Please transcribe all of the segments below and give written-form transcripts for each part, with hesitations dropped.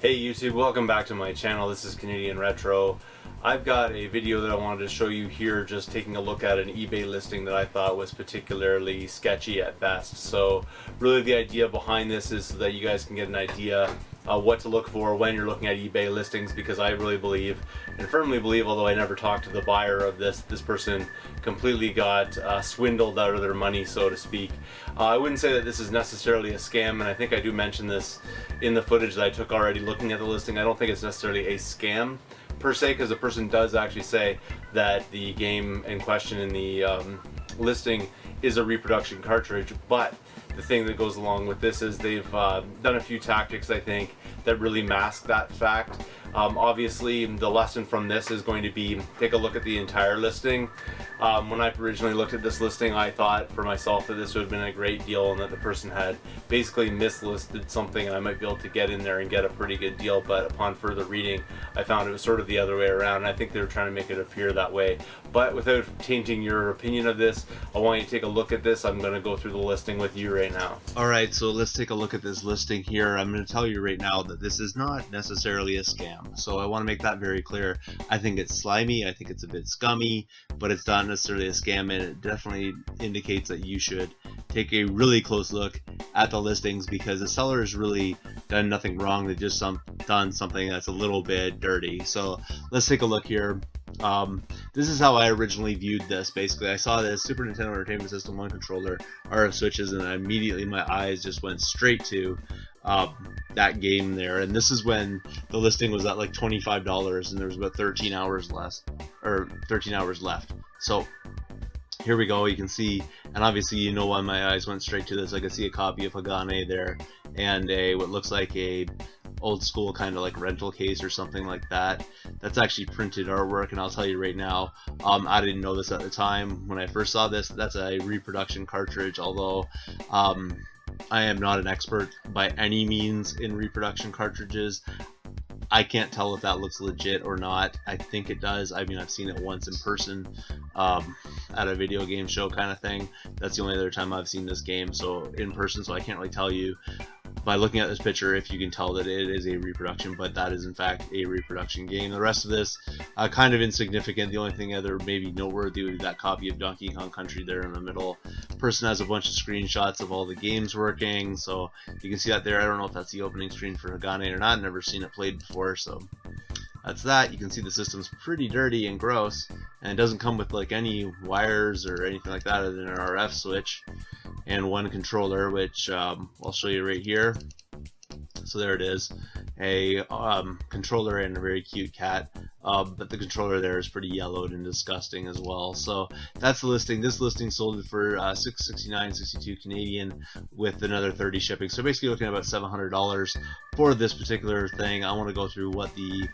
Hey YouTube, welcome back to my channel. This is Canadian Retro. I've got a video that I wanted to show you here, just taking a look at an eBay listing that I thought was particularly sketchy at best. So really the idea behind this is so that you guys can get an idea what to look for when you're looking at eBay listings, because I really believe and firmly believe, although I never talked to the buyer of this person completely got swindled out of their money, so to speak. I wouldn't say that this is necessarily a scam, and I think I do mention this in the footage that I took already looking at the listing. I don't think it's necessarily a scam per se, because the person does actually say that the game in question in the listing is a reproduction cartridge, but the thing that goes along with this is they've done a few tactics, I think, that really mask that fact. Obviously, the lesson from this is going to be take a look at the entire listing. When I originally looked at this listing, I thought for myself that this would have been a great deal and that the person had basically mislisted something and I might be able to get in there and get a pretty good deal, but upon further reading I found it was sort of the other way around, and I think they were trying to make it appear that way. But without changing your opinion of this, I want you to take a look at this. I'm going to go through the listing with you right now. Alright, so let's take a look at this listing here. I'm going to tell you right now that this is not necessarily a scam, so I want to make that very clear. I think it's slimy, I think it's a bit scummy, but it's not necessarily a scam, and it definitely indicates that you should take a really close look at the listings, because the seller has really done nothing wrong. They've just done something that's a little bit dirty. So let's take a look here. This is how I originally viewed this. Basically, I saw this Super Nintendo Entertainment System 1 controller, RF switches, and immediately my eyes just went straight to that game there. And this is when the listing was at like $25 and there was about 13 hours left. So here we go. You can see, and obviously you know why my eyes went straight to this. I could see a copy of Hagane there and what looks like a old school kind of like rental case or something like that. That's actually printed artwork, and I'll tell you right now, I didn't know this at the time when I first saw this. That's a reproduction cartridge, although I am not an expert by any means in reproduction cartridges. I can't tell if that looks legit or not. I think it does. I mean, I've seen it once in person at a video game show kind of thing. That's the only other time I've seen this game, so in person, so I can't really tell you by looking at this picture if you can tell that it is a reproduction, but that is in fact a reproduction game. The rest of this kind of insignificant. The only thing other maybe noteworthy would be that copy of Donkey Kong Country there in the middle. Person has a bunch of screenshots of all the games working, so you can see that there. I don't know if that's the opening screen for Hagane or not. Never seen it played before, so that's that. You can see the system's pretty dirty and gross, and it doesn't come with like any wires or anything like that other than an RF switch and one controller, which I'll show you right here. So there it is, a controller and a very cute cat, but the controller there is pretty yellowed and disgusting as well. So that's the listing. This listing sold for $669.62 Canadian with another 30 shipping. So basically looking at about $700 for this particular thing. I want to go through what the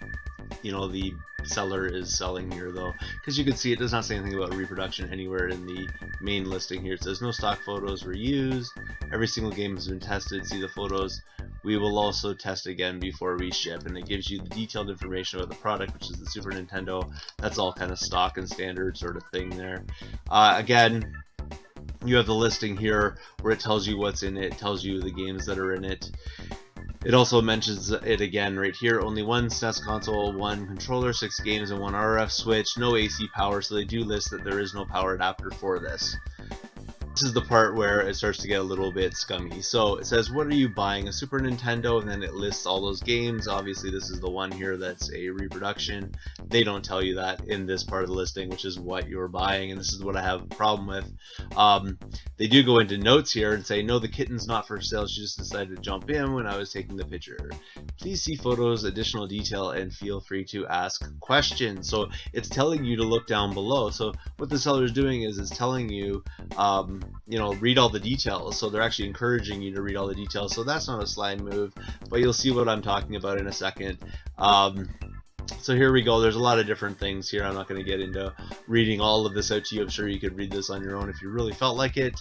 seller is selling here, though, because you can see it does not say anything about reproduction anywhere in the main listing here. It says no stock photos were used, every single game has been tested, see the photos, we will also test again before we ship, and it gives you the detailed information about the product, which is the Super Nintendo. That's all kind of stock and standard sort of thing there. Again, you have the listing here where it tells you what's in it, tells you the games that are in it. It also mentions it again right here. Only one SNES console, one controller, 6 games, and one RF switch. No AC power, so they do list that there is no power adapter for this. This is the part where it starts to get a little bit scummy. So it says, what are you buying? A Super Nintendo, and then it lists all those games. Obviously this is the one here that's a reproduction. They don't tell you that in this part of the listing, which is what you're buying, and this is what I have a problem with. They do go into notes here and say, no, the kitten's not for sale, she just decided to jump in when I was taking the picture. Please see photos, additional detail, and feel free to ask questions. So it's telling you to look down below. So what the seller is doing is it's telling you, read all the details. So they're actually encouraging you to read all the details. So that's not a slide move, but you'll see what I'm talking about in a second. So here we go. There's a lot of different things here. I'm not going to get into reading all of this out to you. I'm sure you could read this on your own if you really felt like it.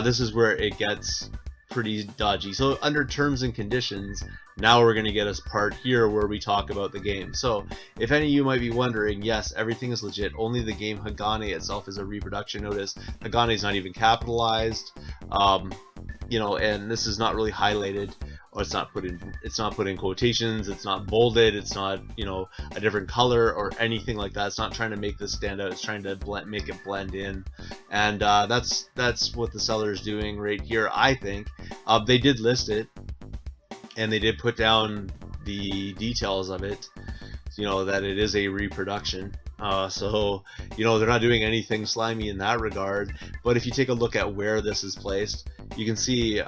This is where it gets pretty dodgy. So under terms and conditions, now we're going to get us part here where we talk about the game. So if any of you might be wondering, yes, everything is legit. Only the game Hagane itself is a reproduction. Notice Hagane is not even capitalized, and this is not really highlighted or it's not put in quotations, it's not bolded, it's not, you know, a different color or anything like that. It's not trying to make this stand out, it's trying to make it blend in. And that's what the seller is doing right here, I think. They did list it, and they did put down the details of it, you know, that it is a reproduction. So, you know, they're not doing anything slimy in that regard. But if you take a look at where this is placed, you can see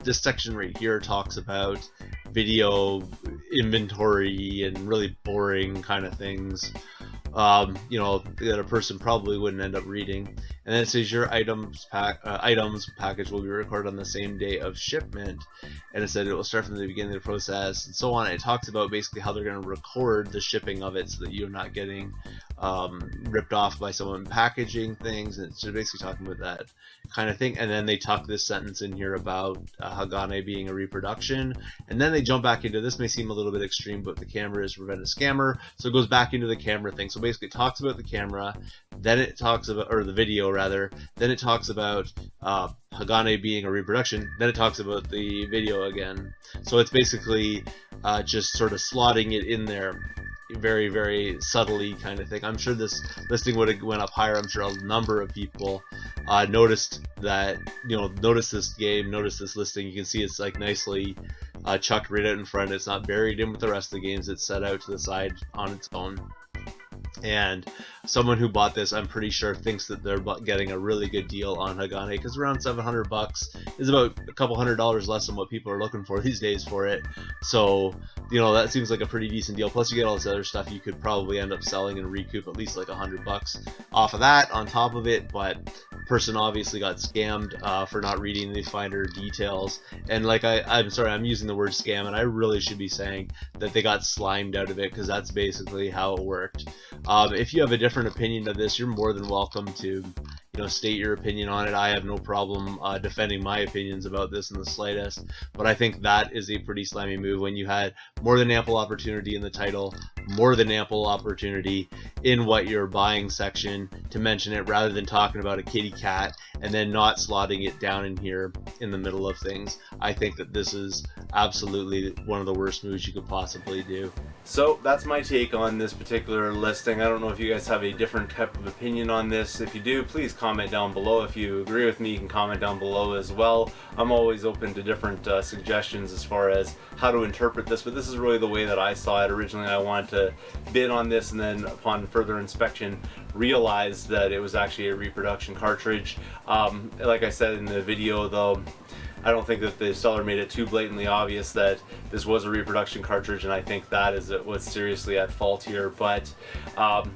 this section right here talks about video inventory and really boring kind of things, you know, that a person probably wouldn't end up reading. And then it says your items package will be recorded on the same day of shipment, and it said it will start from the beginning of the process and so on. It talks about basically how they're going to record the shipping of it so that you're not getting ripped off by someone packaging things, and it's just basically talking about that kind of thing. And then they tuck this sentence in here about Hagane being a reproduction, and then they jump back into, this may seem a little bit extreme, but the camera is to prevent a scammer, so it goes back into the camera thing. So basically it talks about the camera, then it talks about, or the video rather, then it talks about Hagane being a reproduction, then it talks about the video again. So it's basically just sort of slotting it in there very, very subtly kind of thing. I'm sure this listing would have went up higher. I'm sure a number of people noticed that, you know, notice this game, notice this listing. You can see it's like nicely chucked right out in front. It's not buried in with the rest of the games. It's set out to the side on its own. And someone who bought this, I'm pretty sure, thinks that they're getting a really good deal on Hagane, because around $700 is about a couple $100 less than what people are looking for these days for it. So, you know, that seems like a pretty decent deal. Plus you get all this other stuff you could probably end up selling and recoup at least like $100 off of that on top of it. But person obviously got scammed for not reading the finer details. And like I'm sorry, I'm using the word scam, and I really should be saying that they got slimed out of it, because that's basically how it worked. If you have a different opinion of this, you're more than welcome to, you know, state your opinion on it. I have no problem defending my opinions about this in the slightest, but I think that is a pretty slimy move when you had more than ample opportunity in the title, more than ample opportunity in what you're buying section to mention it, rather than talking about a kitty cat and then not slotting it down in here in the middle of things. I think that this is absolutely one of the worst moves you could possibly do. So that's my take on this particular listing. I don't know if you guys have a different type of opinion on this. If you do, please comment down below. If you agree with me, you can comment down below as well. I'm always open to different suggestions as far as how to interpret this, but this is really the way that I saw it. Originally I wanted to bid on this, and then upon further inspection realized that it was actually a reproduction cartridge. Like I said in the video though, I don't think that the seller made it too blatantly obvious that this was a reproduction cartridge, and I think that is what's seriously at fault here. But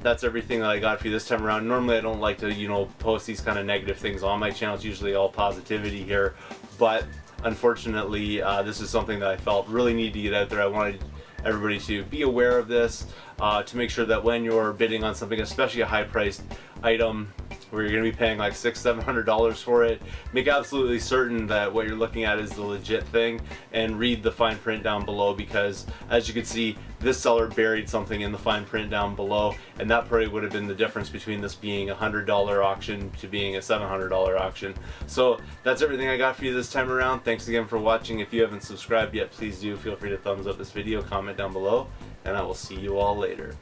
that's everything that I got for you this time around. Normally I don't like to, you know, post these kind of negative things on my channel. It's usually all positivity here, but unfortunately this is something that I felt really needed to get out there. I wanted everybody to be aware of this, to make sure that when you're bidding on something, especially a high-priced item where you're going to be paying like $600-700 for it, make absolutely certain that what you're looking at is the legit thing, and read the fine print down below, because as you can see, this seller buried something in the fine print down below, and that probably would have been the difference between this being a $100 auction to being a $700 auction. So that's everything I got for you this time around. Thanks again for watching. If you haven't subscribed yet, please do. Feel free to thumbs up this video, comment down below, and I will see you all later.